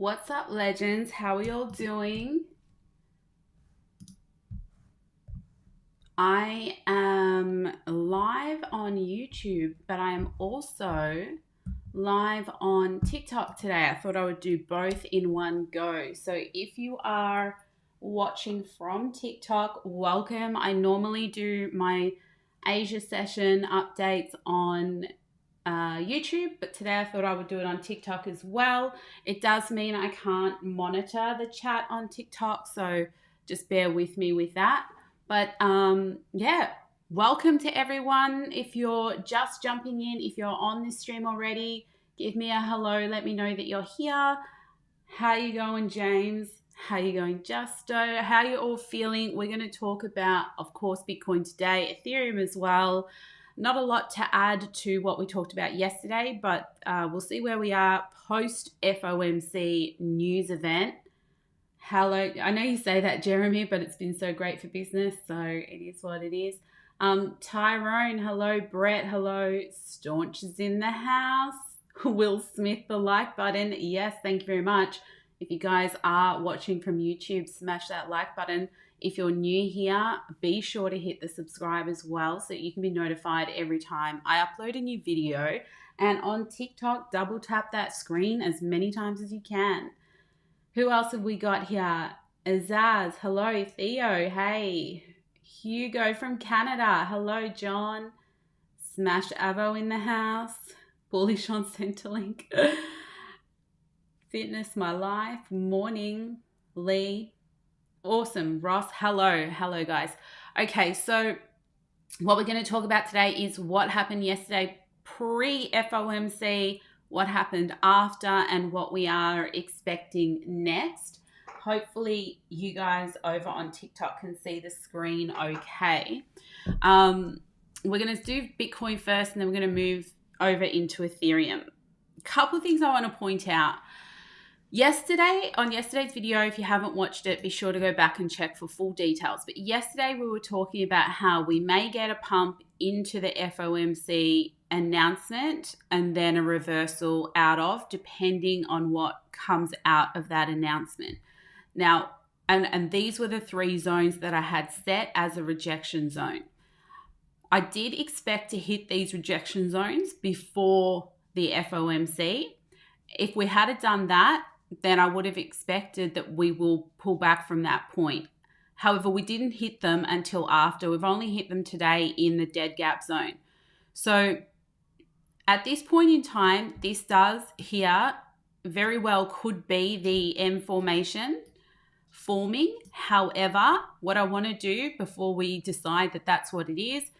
What's up, legends? How are y'all doing? I am live on YouTube, but I am also live on TikTok today. I thought I would do both in one go. So if you are watching from TikTok, welcome. I normally do my Asia session updates on YouTube, but today I thought I would do it on TikTok as well. It does mean I can't monitor the chat on TikTok, so just bear with me with that. But yeah, welcome to everyone. If you're just jumping in, if you're on this stream already, give me a hello. Let me know that you're here. How you going, James? How you going, Justo? How you all feeling? We're going to talk about, of course, Bitcoin today, Ethereum as well. Not a lot to add to what we talked about yesterday, but we'll see where we are post FOMC news event. Hello, I know you say that, Jeremy, but it's been so great for business, so it is what it is. Tyrone, hello. Brett, hello. Staunch is in the house. Will Smith, the like button. Yes, thank you very much. If you guys are watching from YouTube, smash that like button. If you're new here, be sure to hit the subscribe as well so you can be notified every time I upload a new video. And on TikTok, double tap that screen as many times as you can. Who else have we got here? Azaz, hello. Theo, hey. Hugo from Canada, hello. John. Smash Avo in the house. Bullish on Centrelink. Fitness, my life. Morning, Lee. Awesome. Ross, hello. Hello, guys. Okay, so what we're going to talk about today is what happened yesterday pre-FOMC, what happened after, and what we are expecting next. Hopefully, you guys over on TikTok can see the screen okay. We're going to do Bitcoin first, and then we're going to move over into Ethereum. A couple of things I want to point out. On yesterday's video, if you haven't watched it, be sure to go back and check for full details. But yesterday we were talking about how we may get a pump into the FOMC announcement and then a reversal out of, depending on what comes out of that announcement. Now, and these were the three zones that I had set as a rejection zone. I did expect to hit these rejection zones before the FOMC. If we had done that, then I would have expected that we will pull back from that point. However, we didn't hit them until after. We've only hit them today in the dead gap zone. So at this point in time, this does here very well could be the M formation forming. However, what I want to do before we decide that that's what it is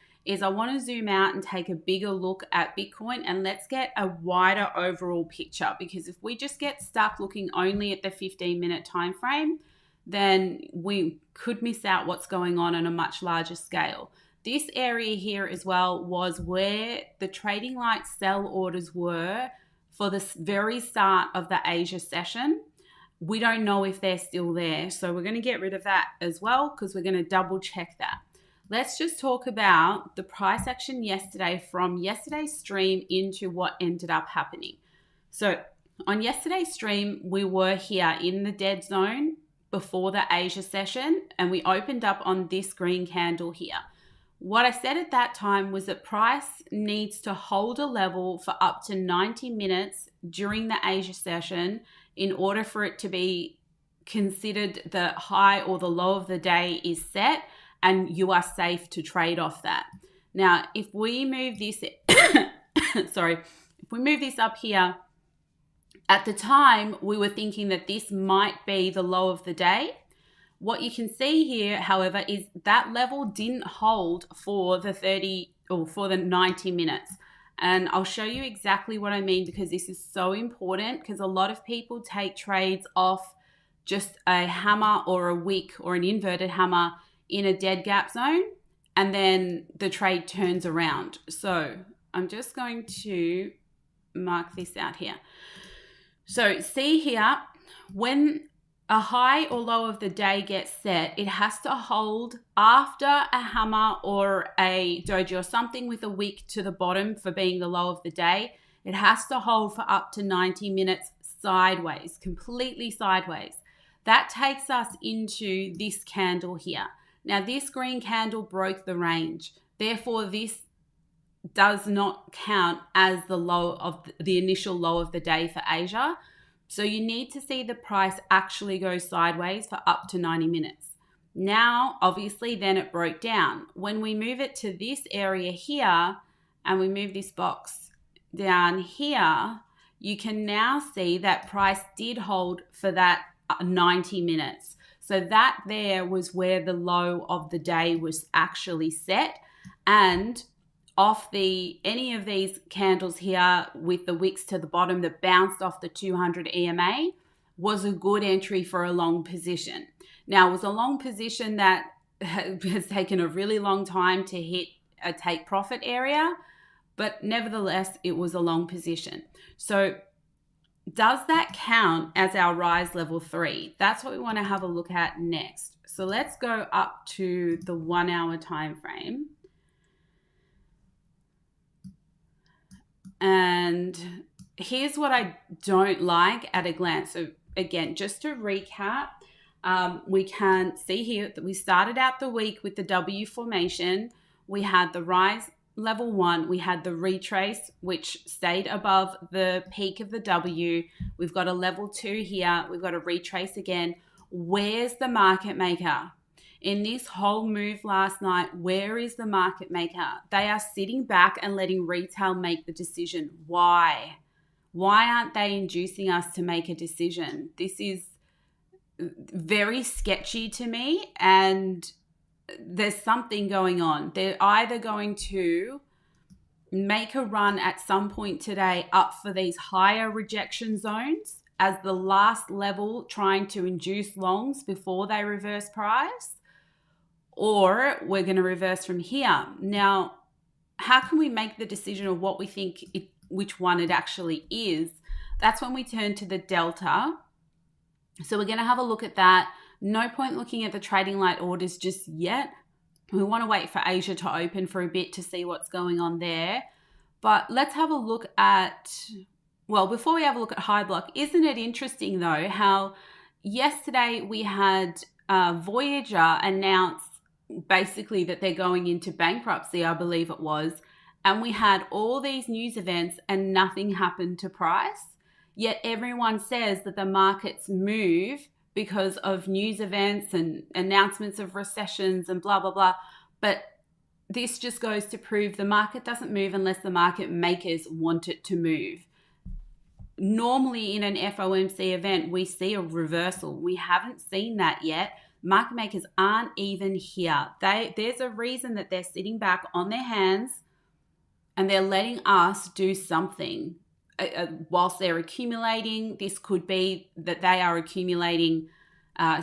I want to zoom out and take a bigger look at Bitcoin, and let's get a wider overall picture, because if we just get stuck looking only at the 15-minute time frame, then we could miss out what's going on a much larger scale. This area here as well was where the trading light sell orders were for the very start of the Asia session. We don't know if they're still there, so we're going to get rid of that as well because we're going to double check that. Let's just talk about the price action yesterday from yesterday's stream into what ended up happening. So on yesterday's stream, we were here in the dead zone before the Asia session, and we opened up on this green candle here. What I said at that time was that price needs to hold a level for up to 90 minutes during the Asia session in order for it to be considered the high or the low of the day is set, and you are safe to trade off that. Now, if we move this, if we move this up here, at the time, we were thinking that this might be the low of the day. What you can see here, however, is that level didn't hold for the 90 minutes. And I'll show you exactly what I mean, because this is so important, because a lot of people take trades off just a hammer or a wick or an inverted hammer in a dead gap zone, and then the trade turns around. So I'm just going to mark this out here. So see here, when a high or low of the day gets set, it has to hold after a hammer or a doji or something with a wick to the bottom for being the low of the day. It has to hold for up to 90 minutes sideways, completely sideways. That takes us into this candle here. Now, this green candle broke the range. Therefore, this does not count as the low of the initial low of the day for Asia. So you need to see the price actually go sideways for up to 90 minutes. Now, obviously, then it broke down. When we move it to this area here and we move this box down here, you can now see that price did hold for that 90 minutes. So that there was where the low of the day was actually set. And off any of these candles here with the wicks to the bottom that bounced off the 200 EMA was a good entry for a long position. Now, it was a long position that has taken a really long time to hit a take profit area, but nevertheless, it was a long position. So does that count as our rise level 3? That's what we want to have a look at next. So let's go up to the 1 hour time frame. And here's what I don't like at a glance. So again, just to recap, we can see here that we started out the week with the W formation. We had the rise level 1. We had the retrace, which stayed above the peak of the W. We've got a level 2 here. We've got a retrace again. Where's the market maker? In this whole move last night, where is the market maker? They are sitting back and letting retail make the decision. Why? Why aren't they inducing us to make a decision? This is very sketchy to me, and there's something going on. They're either going to make a run at some point today up for these higher rejection zones as the last level, trying to induce longs before they reverse price, or we're going to reverse from here. Now, how can we make the decision of what we think which one it actually is? That's when we turn to the delta. So we're going to have a look at that. No point looking at the trading light orders just yet. We want to wait for Asia to open for a bit to see what's going on there. But let's have a look at, well, before we have a look at high block, isn't it interesting though how yesterday we had Voyager announce basically that they're going into bankruptcy, I believe it was, and we had all these news events and nothing happened to price. Yet everyone says that the markets move because of news events and announcements of recessions and blah, blah, blah. But this just goes to prove the market doesn't move unless the market makers want it to move. Normally in an FOMC event, we see a reversal. We haven't seen that yet. Market makers aren't even here. There's a reason that they're sitting back on their hands and they're letting us do something. Whilst they're accumulating, this could be that they are accumulating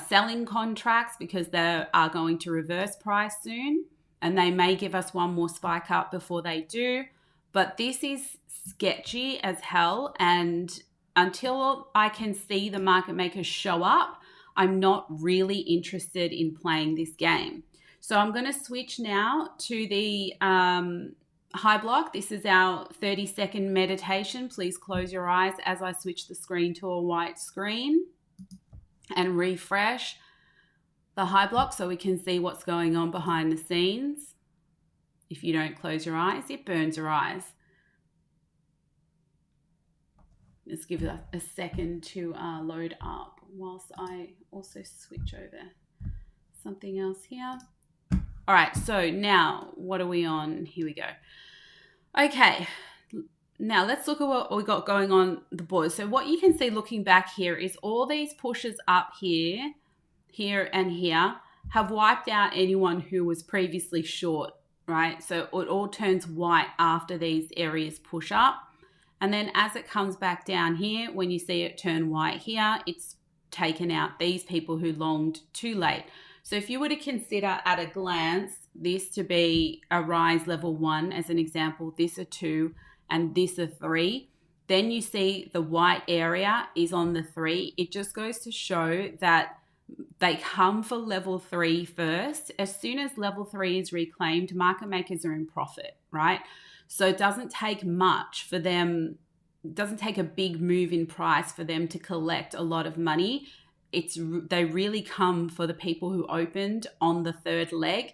selling contracts because they are going to reverse price soon, and they may give us one more spike up before they do. But this is sketchy as hell, and until I can see the market makers show up, I'm not really interested in playing this game. So I'm going to switch now to the high block. This is our 30-second meditation. Please close your eyes as I switch the screen to a white screen and refresh the high block so we can see what's going on behind the scenes. If you don't close your eyes, it burns your eyes. Let's give it a second to load up whilst I also switch over something else here. All right, so now what are we on? Here we go. Okay, now let's look at what we got going on the board. So what you can see looking back here is all these pushes up here, here and here have wiped out anyone who was previously short, right? So it all turns white after these areas push up. And then as it comes back down here, when you see it turn white here, it's taken out these people who longed too late. So if you were to consider at a glance this to be a rise level 1 as an example, this a 2 and this a 3, then you see the white area is on the 3. It just goes to show that they come for level 3 first. As soon as level 3 is reclaimed, market makers are in profit, right? So it doesn't take much for them doesn't take a big move in price for them to collect a lot of money. They really come for the people who opened on the third leg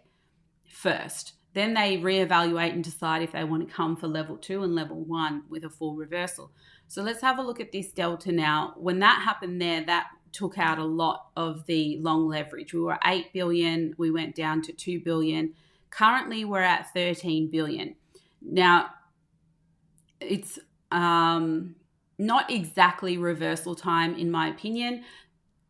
first. Then they reevaluate and decide if they want to come for level 2 and level 1 with a full reversal. So let's have a look at this delta now. When that happened there, that took out a lot of the long leverage. We were 8 billion, we went down to 2 billion. Currently, we're at 13 billion. Now, it's not exactly reversal time, in my opinion.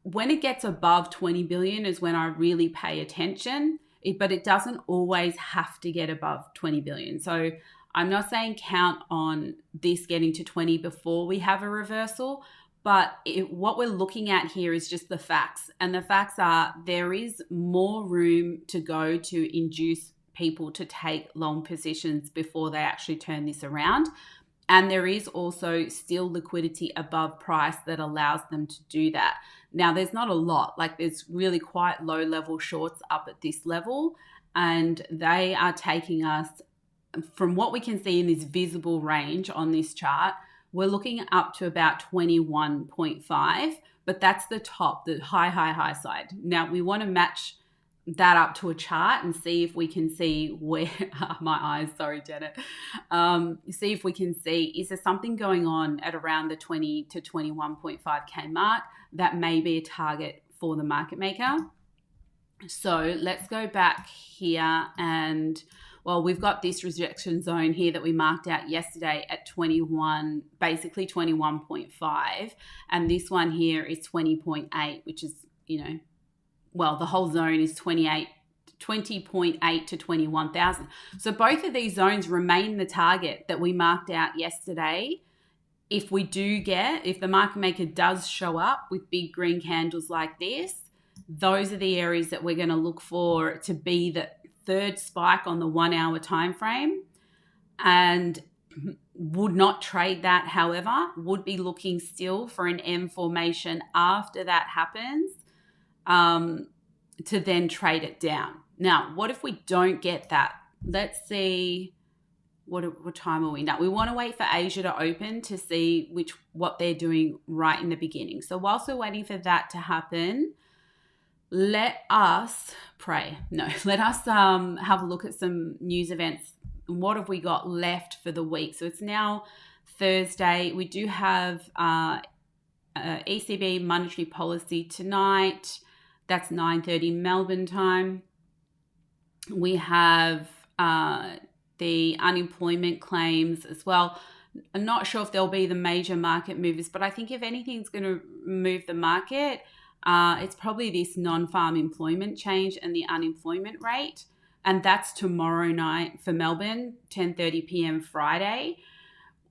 When it gets above 20 billion is when I really pay attention, but it doesn't always have to get above 20 billion. So I'm not saying count on this getting to 20 before we have a reversal, but what we're looking at here is just the facts. And the facts are there is more room to go to induce people to take long positions before they actually turn this around. And there is also still liquidity above price that allows them to do that. Now, there's not a lot, like there's really quite low level shorts up at this level, and they are taking us, from what we can see in this visible range on this chart, we're looking up to about 21.5, but that's the top, the high side. Now, we want to match that up to a chart and see if we can see where my eyes, sorry Janet, see if we can see, is there something going on at around the 20 to 21.5k mark that may be a target for the market maker. So let's go back here, and well, we've got this rejection zone here that we marked out yesterday at 21, basically 21.5, and this one here is 20.8, which is, well, the whole zone is 20.8 to 21,000. So both of these zones remain the target that we marked out yesterday. If the market maker does show up with big green candles like this, those are the areas that we're going to look for to be the third spike on the 1 hour time frame, and would not trade that. However, would be looking still for an M formation after that happens, to then trade it down. Now, what if we don't get that? Let's see, what time are we now? We want to wait for Asia to open to see what they're doing right in the beginning. So whilst we're waiting for that to happen, let us pray. No, let us have a look at some news events. What have we got left for the week? So it's now Thursday. We do have ECB monetary policy tonight. That's 9:30 Melbourne time. We have the unemployment claims as well. I'm not sure if there'll be the major market movers, but I think if anything's going to move the market, it's probably this non-farm employment change and the unemployment rate. And that's tomorrow night for Melbourne, 10:30 p.m. Friday.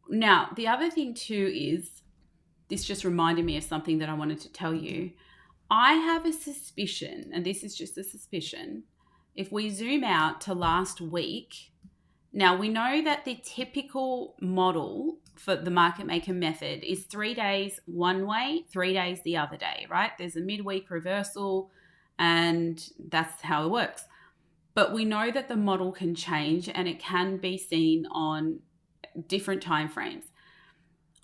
Now, the other thing too is, this just reminded me of something that I wanted to tell you. I have a suspicion, and this is just a suspicion, if we zoom out to last week, now we know that the typical model for the market maker method is 3 days one way, 3 days the other day, right? There's a midweek reversal, and that's how it works. But we know that the model can change, and it can be seen on different time frames.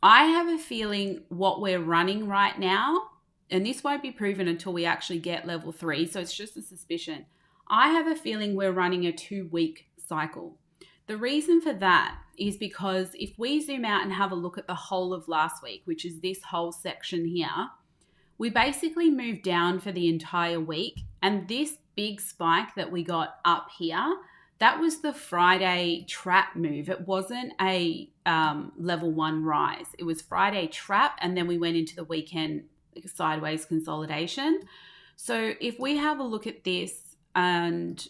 I have a feeling what we're running right now, and this won't be proven until we actually get level 3, so it's just a suspicion. I have a feeling we're running a 2-week cycle. The reason for that is because if we zoom out and have a look at the whole of last week, which is this whole section here, we basically moved down for the entire week, and this big spike that we got up here, that was the Friday trap move. It wasn't a level 1 rise. It was Friday trap, and then we went into the weekend sideways consolidation. So if we have a look at this and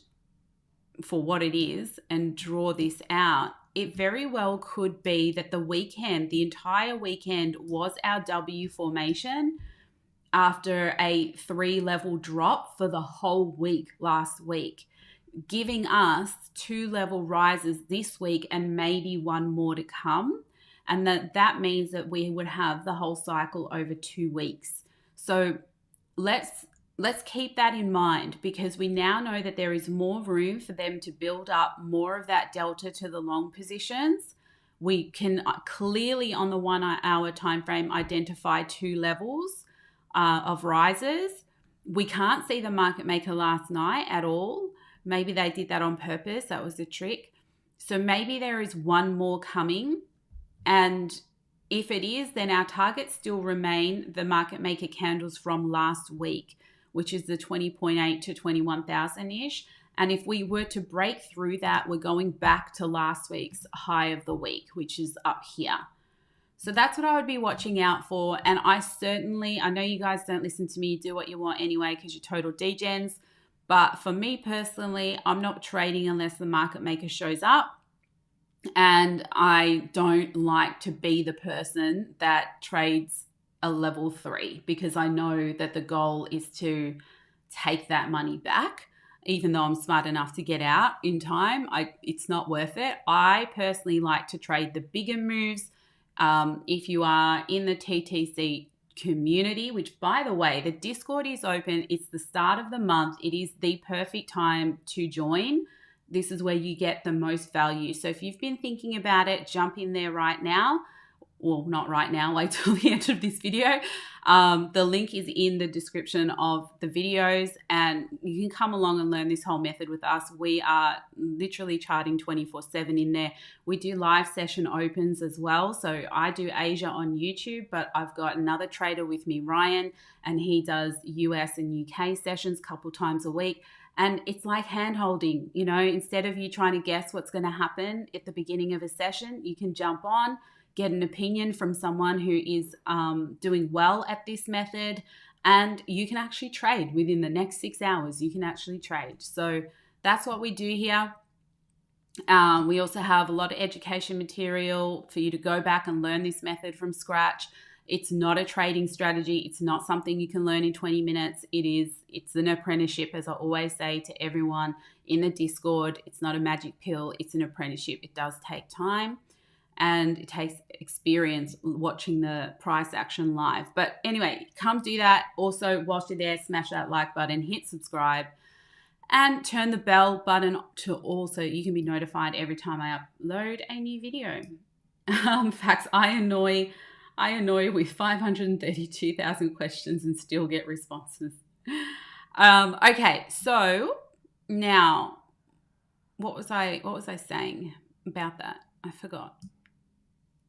for what it is and draw this out, it very well could be that the entire weekend was our W formation after a 3-level drop for the whole week last week, giving us 2-level rises this week and maybe one more to come. And that means that we would have the whole cycle over 2 weeks. So let's keep that in mind, because we now know that there is more room for them to build up more of that delta to the long positions we can clearly on the 1 hour time frame identify 2 levels of rises. We can't see the market maker last night at all. Maybe they did that on purpose. That was the trick. So maybe there is one more coming. And if it is, then our targets still remain the market maker candles from last week, which is the 20.8 to 21,000-ish. And if we were to break through that, we're going back to last week's high of the week, which is up here. So that's what I would be watching out for. And I know you guys don't listen to me, you do what you want anyway because you're total degens. But for me personally, I'm not trading unless the market maker shows up. And I don't like to be the person that trades a level 3 because I know that the goal is to take that money back. Even though I'm smart enough to get out in time, it's not worth it. I personally like to trade the bigger moves. If you are in the TTC community, which by the way, the Discord is open. It's the start of the month. It is the perfect time to join. This is where you get the most value. So if you've been thinking about it, jump in there right now. Well, not right now, wait till the end of this video. The link is in the description of the videos and you can come along and learn this whole method with us. We are literally charting 24/7 in there. We do live session opens as well. So I do Asia on YouTube, but I've got another trader with me, Ryan, and he does US and UK sessions a couple times a week. And it's like hand holding, instead of you trying to guess what's going to happen at the beginning of a session, you can jump on, get an opinion from someone who is doing well at this method, and you can actually trade within the next 6 hours. You can actually trade. So that's what we do here. We also have a lot of education material for you to go back and learn this method from scratch. It's not a trading strategy. It's not something you can learn in 20 minutes. It's an apprenticeship, as I always say to everyone in the Discord. It's not a magic pill. It's an apprenticeship. It does take time. And it takes experience watching the price action live. But anyway, come do that. Also, whilst you're there, smash that like button, hit subscribe, and turn the bell button to also, you can be notified every time I upload a new video. Facts, I annoy with 532,000 questions and still get responses. Okay, so now, what was I saying about that? I forgot.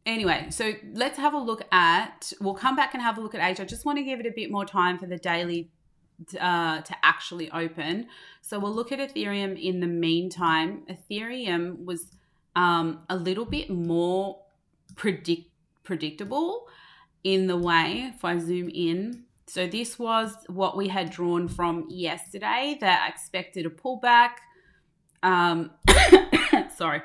Anyway, so let's have a look we'll come back and have a look at Asia. I just want to give it a bit more time for the daily to actually open. So we'll look at Ethereum in the meantime. Ethereum was a little bit more predictable in the way, if I zoom in. So this was what we had drawn from yesterday, that I expected a pullback. Sorry.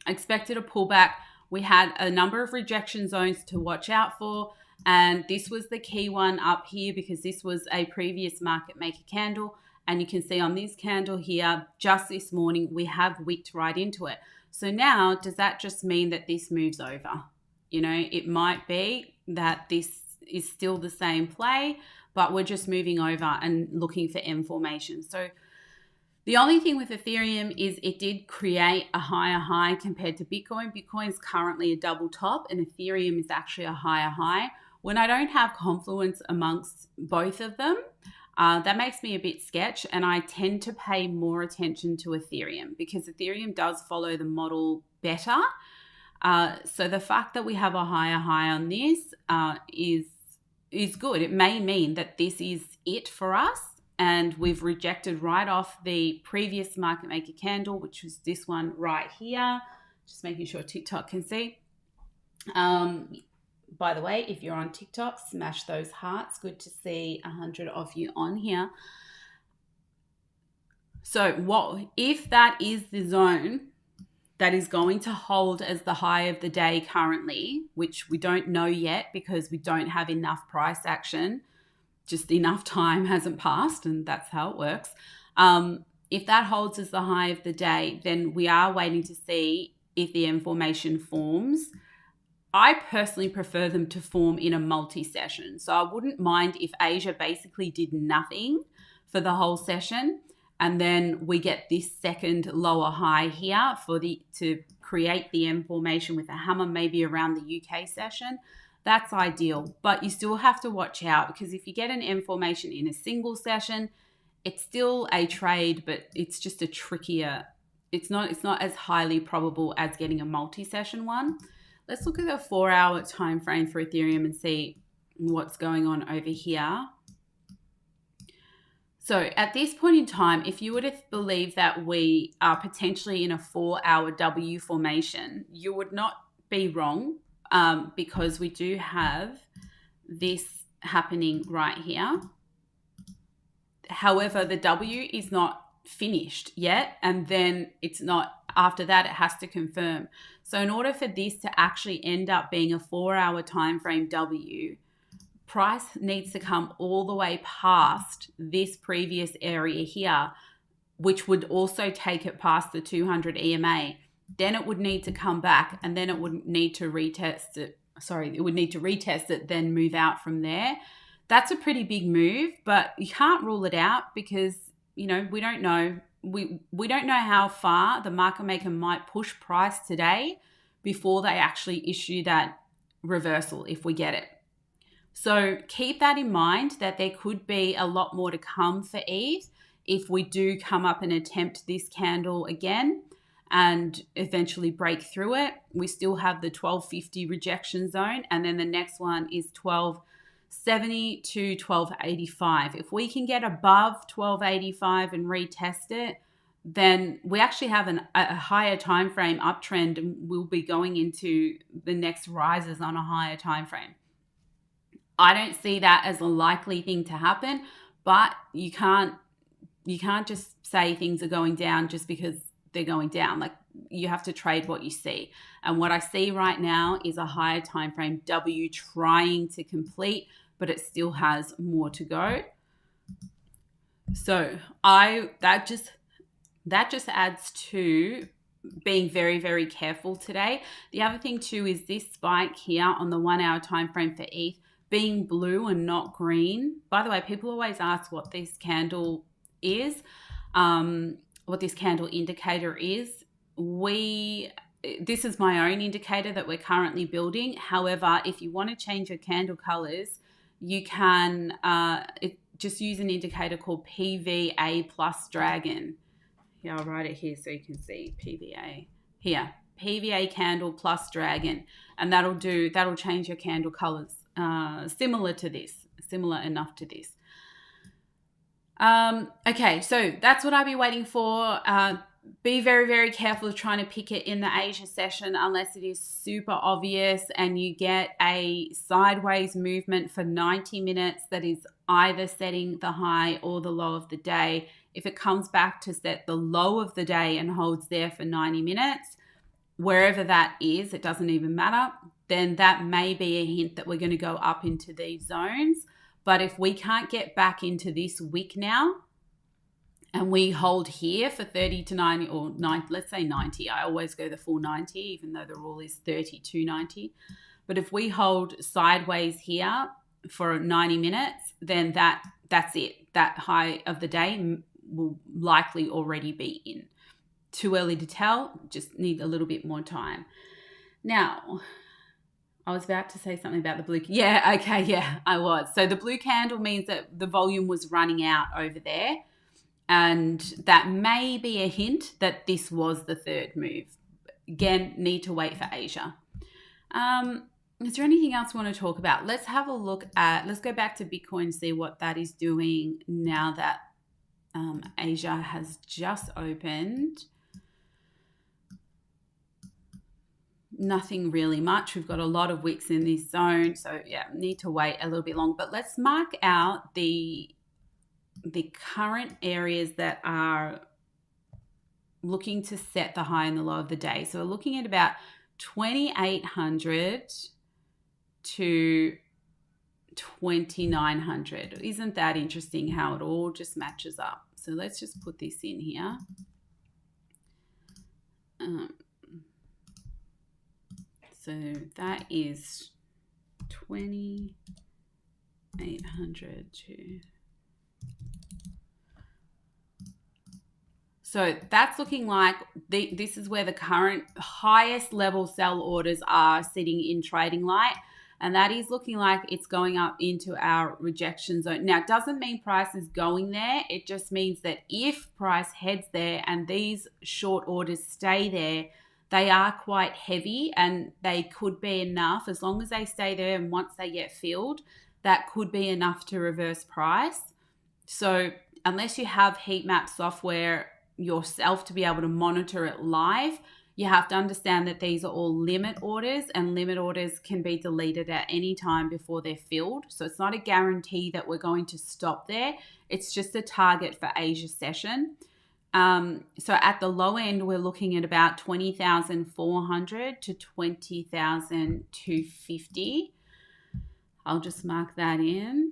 I expected a pullback. We had a number of rejection zones to watch out for, and this was the key one up here because this was a previous market maker candle, and you can see on this candle here, just this morning, we have wicked right into it. So now, does that just mean that this moves over? It might be that this is still the same play, but we're just moving over and looking for M formation. So the only thing with Ethereum is it did create a higher high compared to Bitcoin. Bitcoin is currently a double top and Ethereum is actually a higher high. When I don't have confluence amongst both of them, that makes me a bit sketch, and I tend to pay more attention to Ethereum because Ethereum does follow the model better. So the fact that we have a higher high on this is good. It may mean that this is it for us. And we've rejected right off the previous market maker candle, which was this one right here. Just making sure TikTok can see. By the way, if you're on TikTok, smash those hearts. Good to see 100 of you on here. So if that is the zone that is going to hold as the high of the day currently, which we don't know yet because we don't have enough price action, just enough time hasn't passed, and that's how it works. If that holds as the high of the day, then we are waiting to see if the M formation forms. I personally prefer them to form in a multi-session. So I wouldn't mind if Asia basically did nothing for the whole session and then we get this second lower high here to create the M formation with a hammer, maybe around the UK session. That's ideal, but you still have to watch out, because if you get an M formation in a single session, it's still a trade, but it's just a trickier. It's not as highly probable as getting a multi-session one. Let's look at the 4-hour time frame for Ethereum and see what's going on over here. So at this point in time, if you were to believe that we are potentially in a 4-hour W formation, you would not be wrong, because we do have this happening right here. However, the W is not finished yet, and then it's not, after that it has to confirm. So in order for this to actually end up being a 4-hour time frame W, price needs to come all the way past this previous area here, which would also take it past the 200 EMA. Then it would need to come back, and then it would need to retest it. Sorry, it would need to retest it, then move out from there. That's a pretty big move, but you can't rule it out, because, you know, we don't know. We don't know how far the market maker might push price today before they actually issue that reversal, if we get it. So keep that in mind, that there could be a lot more to come for ETH if we do come up and attempt this candle again and eventually break through it. We still have the 1250 rejection zone, and then the next one is 1270 to 1285. If we can get above 1285 and retest it, then we actually have a higher time frame uptrend, and we'll be going into the next rises on a higher time frame. I don't see that as a likely thing to happen, but you can't just say things are going down just because they're going down. Like, you have to trade what you see. And what I see right now is a higher time frame W trying to complete, but it still has more to go. So that just adds to being very, very careful today. The other thing too is this spike here on the 1-hour time frame for ETH being blue and not green. By the way, people always ask what this candle is, what this candle indicator is. This is my own indicator that we're currently building. However, if you want to change your candle colors, you can just use an indicator called PVA plus dragon. Yeah, I'll write it here so you can see PVA. Here, PVA candle plus dragon, and that'll change your candle colors. Similar enough to this. Okay, so that's what I'll be waiting for. Be very, very careful of trying to pick it in the Asia session unless it is super obvious and you get a sideways movement for 90 minutes that is either setting the high or the low of the day. If it comes back to set the low of the day and holds there for 90 minutes, wherever that is, it doesn't even matter, then that may be a hint that we're going to go up into these zones. But if we can't get back into this wick now and we hold here for 30 to 90 or 90, let's say 90, I always go the full 90, even though the rule is 30 to 90. But if we hold sideways here for 90 minutes, then that's it. That high of the day will likely already be in. Too early to tell, just need a little bit more time. Now, I was about to say something about the blue. Yeah, okay, yeah, I was. So the blue candle means that the volume was running out over there. And that may be a hint that this was the third move. Again, need to wait for Asia. Is there anything else we want to talk about? Let's have a look at, let's go back to Bitcoin, see what that is doing now that Asia has just opened. Nothing really much. We've got a lot of wicks in this zone. So yeah, need to wait a little bit long. But let's mark out the current areas that are looking to set the high and the low of the day. So we're looking at about 2,800 to 2,900. Isn't that interesting how it all just matches up? So let's just put this in here. So that is 2,800 to So that's looking like this is where the current highest level sell orders are sitting in trading light. And that is looking like it's going up into our rejection zone. Now, it doesn't mean price is going there. It just means that if price heads there and these short orders stay there, they are quite heavy and they could be enough as long as they stay there. And once they get filled, that could be enough to reverse price. So unless you have heat map software yourself to be able to monitor it live, you have to understand that these are all limit orders, and limit orders can be deleted at any time before they're filled. So it's not a guarantee that we're going to stop there. It's just a target for Asia session. So at the low end, we're looking at about 20,400 to 20,250. I'll just mark that in.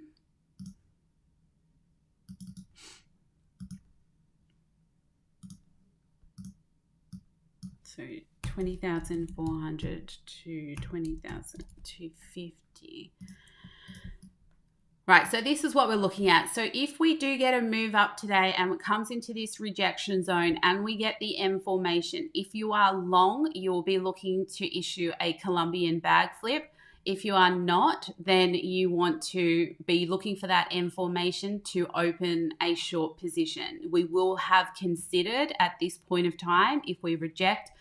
So 20,400 to 20,250. Right, so this is what we're looking at. So if we do get a move up today and it comes into this rejection zone and we get the M formation, if you are long, you'll be looking to issue a Colombian bag flip. If you are not, then you want to be looking for that M formation to open a short position. We will have considered at this point of time, if we reject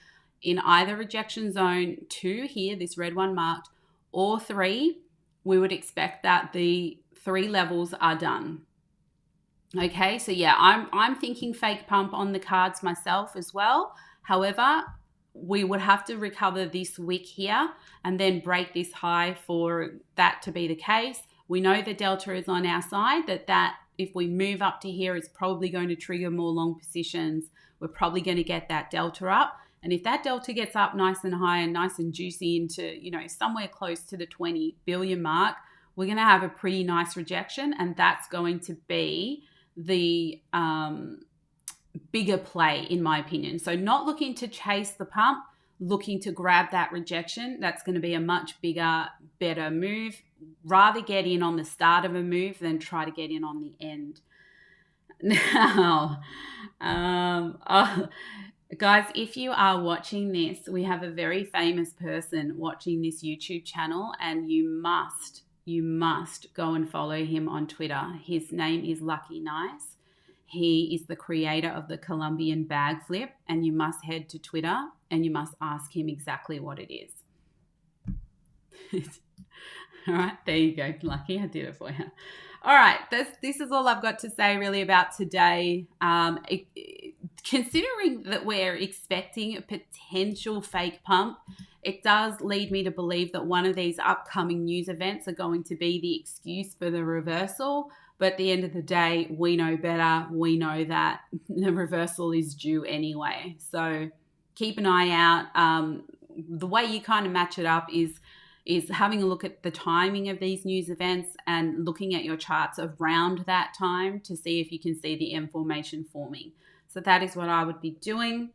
in either rejection zone 2 here, this red one marked, or 3, we would expect that the 3 levels are done. Okay, so yeah, I'm thinking fake pump on the cards myself as well. However, we would have to recover this wick here and then break this high for that to be the case. We know the delta is on our side, that if we move up to here, it's probably going to trigger more long positions. We're probably going to get that delta up. And if that delta gets up nice and high and nice and juicy into, somewhere close to the 20 billion mark, we're going to have a pretty nice rejection. And that's going to be the bigger play, in my opinion. So not looking to chase the pump, looking to grab that rejection. That's going to be a much bigger, better move. Rather get in on the start of a move than try to get in on the end. Now, guys, if you are watching this, we have a very famous person watching this YouTube channel, and you must go and follow him on Twitter. His name is Lucky Nice. He is the creator of the Colombian bag flip, and you must head to Twitter and you must ask him exactly what it is. All right, there you go, Lucky. I did it for you. All right, this is all I've got to say really about today. Considering that we're expecting a potential fake pump, it does lead me to believe that one of these upcoming news events are going to be the excuse for the reversal. But at the end of the day, we know better. We know that the reversal is due anyway. So keep an eye out. The way you kind of match it up is having a look at the timing of these news events and looking at your charts around that time to see if you can see the M formation forming. So that is what I would be doing.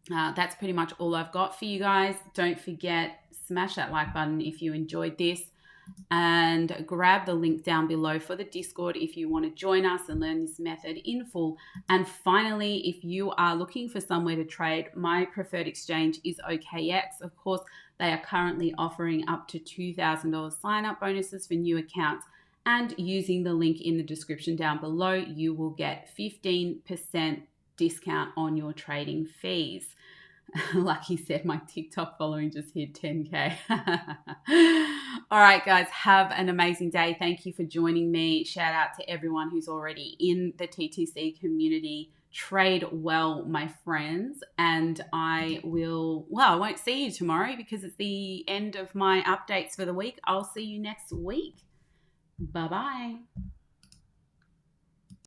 That's pretty much all I've got for you guys. Don't forget, smash that like button if you enjoyed this, and grab the link down below for the Discord if you want to join us and learn this method in full. And finally, if you are looking for somewhere to trade, my preferred exchange is OKX. Of course, they are currently offering up to $2,000 sign-up bonuses for new accounts. And using the link in the description down below, you will get 15% discount on your trading fees. Lucky said my TikTok following just hit 10K. All right, guys, have an amazing day. Thank you for joining me. Shout out to everyone who's already in the TTC community. Trade well, my friends. And I won't see you tomorrow because it's the end of my updates for the week. I'll see you next week. Bye-bye.